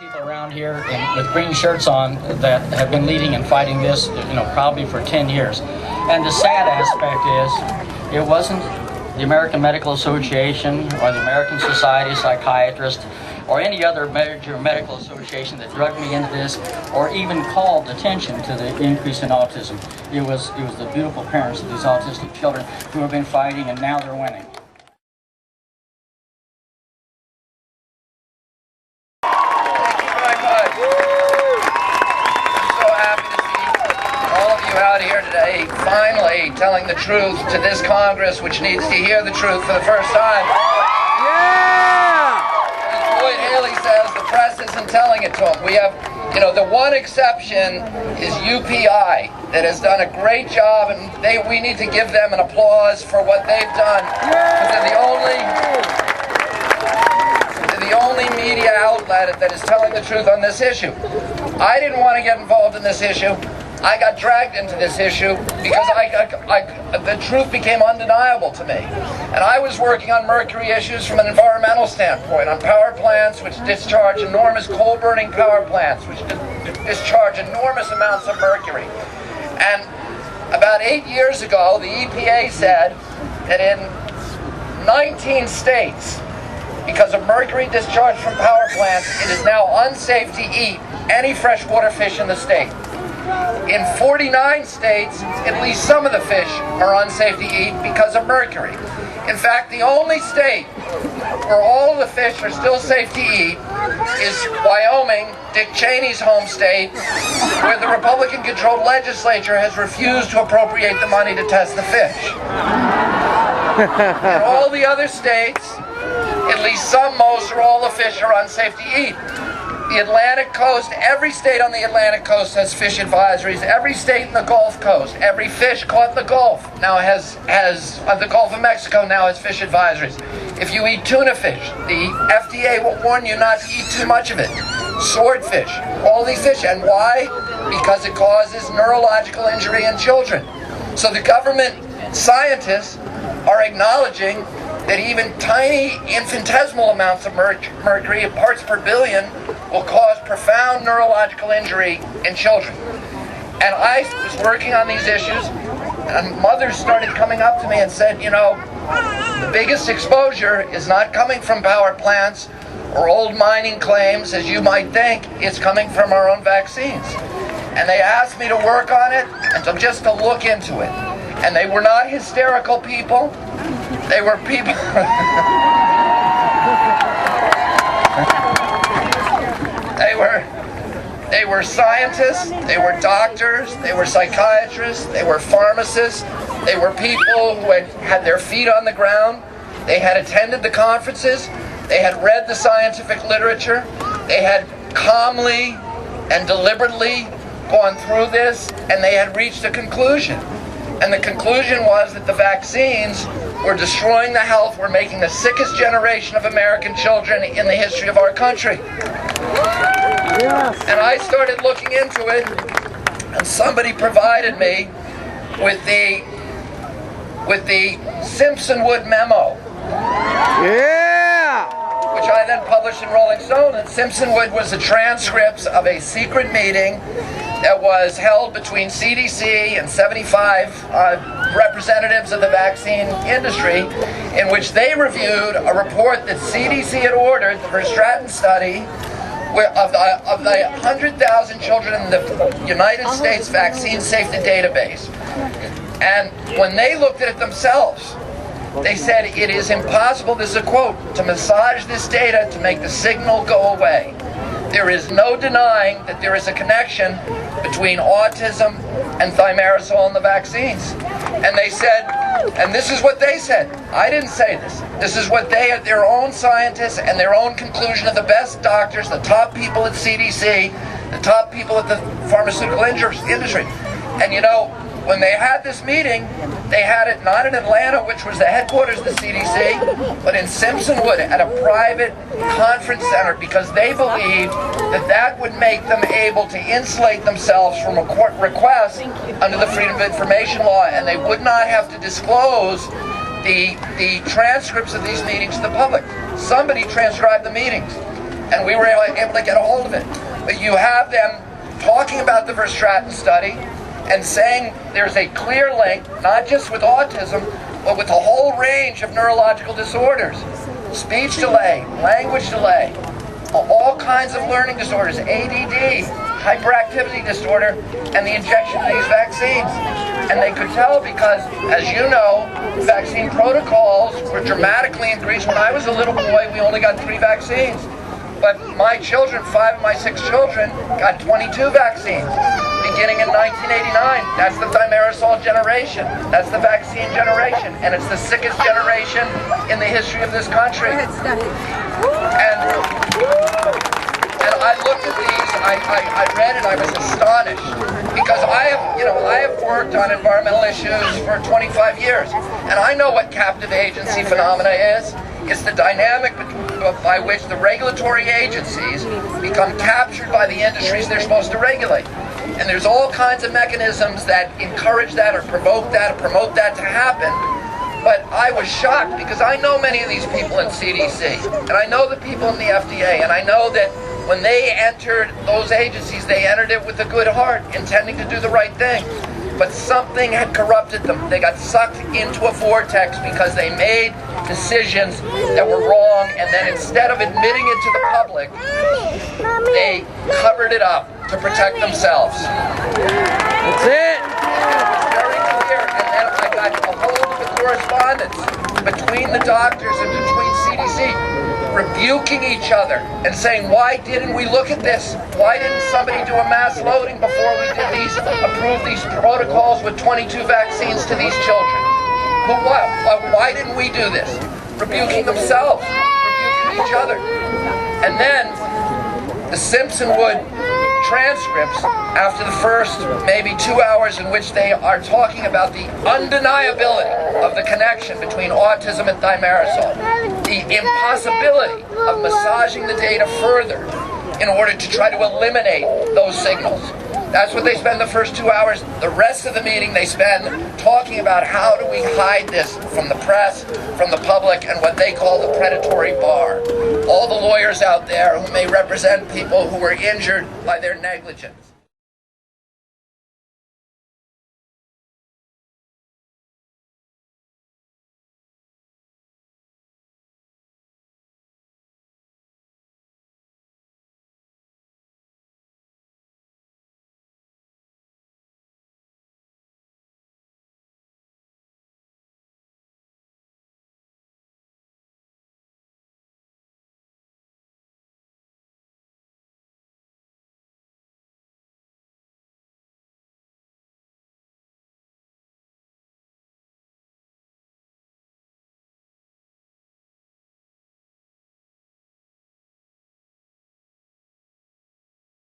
People around here with green shirts on that have been leading and fighting this, probably for 10 years. And the sad aspect is, it wasn't the American Medical Association or the American Society of Psychiatrists or any other major medical association that drugged me into this or even called attention to the increase in autism. It was the beautiful parents of these autistic children who have been fighting, and now they're winning. Out here today, finally telling the truth to this Congress, which needs to hear the truth for the first time. Yeah! As Floyd Haley says, the press isn't telling it to them. We have, the one exception is UPI that has done a great job, and we need to give them an applause for what they've done. Because they're the only media outlet that is telling the truth on this issue. I didn't want to get involved in this issue. I got dragged into this issue because the truth became undeniable to me. And I was working on mercury issues from an environmental standpoint, on power plants which discharge enormous coal-burning power plants, which discharge enormous amounts of mercury. And about 8 years ago, the EPA said that in 19 states, because of mercury discharge from power plants, it is now unsafe to eat any freshwater fish in the state. In 49 states, at least some of the fish are unsafe to eat because of mercury. In fact, the only state where all of the fish are still safe to eat is Wyoming, Dick Cheney's home state, where the Republican-controlled legislature has refused to appropriate the money to test the fish. In all the other states, at least some, most, or all the fish are unsafe to eat. The Atlantic coast, every state on the Atlantic coast has fish advisories. Every state in the Gulf Coast, every fish caught in the Gulf now has the Gulf of Mexico now has fish advisories. If you eat tuna fish, the FDA will warn you not to eat too much of it. Swordfish, all these fish. And why? Because it causes neurological injury in children. So the government scientists are acknowledging that even tiny infinitesimal amounts of mercury, parts per billion, will cause profound neurological injury in children. And I was working on these issues, and mothers started coming up to me and said, the biggest exposure is not coming from power plants or old mining claims, as you might think. It's coming from our own vaccines. And they asked me to work on it and just to look into it. And they were not hysterical people. They were people. They were scientists, they were doctors, they were psychiatrists, they were pharmacists, they were people who had their feet on the ground, they had attended the conferences, they had read the scientific literature, they had calmly and deliberately gone through this, and they had reached a conclusion. And the conclusion was that the vaccines were destroying the health, were making the sickest generation of American children in the history of our country. Yes. And I started looking into it, and somebody provided me with the Simpson-Wood memo. Yeah! Which I then published in Rolling Stone. And Simpson-Wood was the transcripts of a secret meeting that was held between CDC and 75 representatives of the vaccine industry, in which they reviewed a report that CDC had ordered, the Verstraeten study, of the 100,000 children in the United States vaccine safety database. And when they looked at it themselves, they said, it is impossible, this is a quote, to massage this data to make the signal go away. There is no denying that there is a connection between autism and thimerosal in the vaccines. And they said, and this is what they said, I didn't say this, this is what their own scientists and their own conclusion of the best doctors, the top people at CDC, the top people at the pharmaceutical industry. And when they had this meeting, they had it not in Atlanta, which was the headquarters of the CDC, but in Simpson-Wood at a private conference center, because they believed that would make them able to insulate themselves from a court request under the Freedom of Information Law, and they would not have to disclose the transcripts of these meetings to the public. Somebody transcribed the meetings. and we were able to get a hold of it. But you have them talking about the Verstraeten study and saying there's a clear link, not just with autism, but with a whole range of neurological disorders. Speech delay, language delay, all kinds of learning disorders, ADD, hyperactivity disorder, and the injection of these vaccines. And they could tell because, as you know, vaccine protocols were dramatically increased. When I was a little boy, we only got 3 vaccines. But my children, 5 of my 6 children, got 22 vaccines beginning in 1989. That's the thimerosal generation. That's the vaccine generation. And it's the sickest generation in the history of this country. And I looked at these, I read it, I was astonished. Because I have worked on environmental issues for 25 years. And I know what captive agency phenomena is. It's the dynamic by which the regulatory agencies become captured by the industries they're supposed to regulate. And there's all kinds of mechanisms that encourage that or promote that to happen. But I was shocked because I know many of these people in CDC, and I know the people in the FDA, and I know that when they entered those agencies, they entered it with a good heart, intending to do the right thing. But something had corrupted them. They got sucked into a vortex because they made decisions that were wrong, and then instead of admitting it to the public, they covered it up to protect themselves. That's it. Very clear. And then I got a hold of the correspondence between the doctors and between CDC, rebuking each other and saying, why didn't we look at this? Why didn't somebody do a mass loading before we did approve these protocols with 22 vaccines to these children? Why didn't we do this? Rebuking themselves, rebuking each other. And then the Simpson-Wood transcripts after the first maybe 2 hours in which they are talking about the undeniability of the connection between autism and thimerosal, the impossibility of massaging the data further in order to try to eliminate those signals. That's what they spend the first 2 hours. The rest of the meeting they spend talking about how do we hide this from the press, from the public, and what they call the predatory bar. All the lawyers out there who may represent people who were injured by their negligence.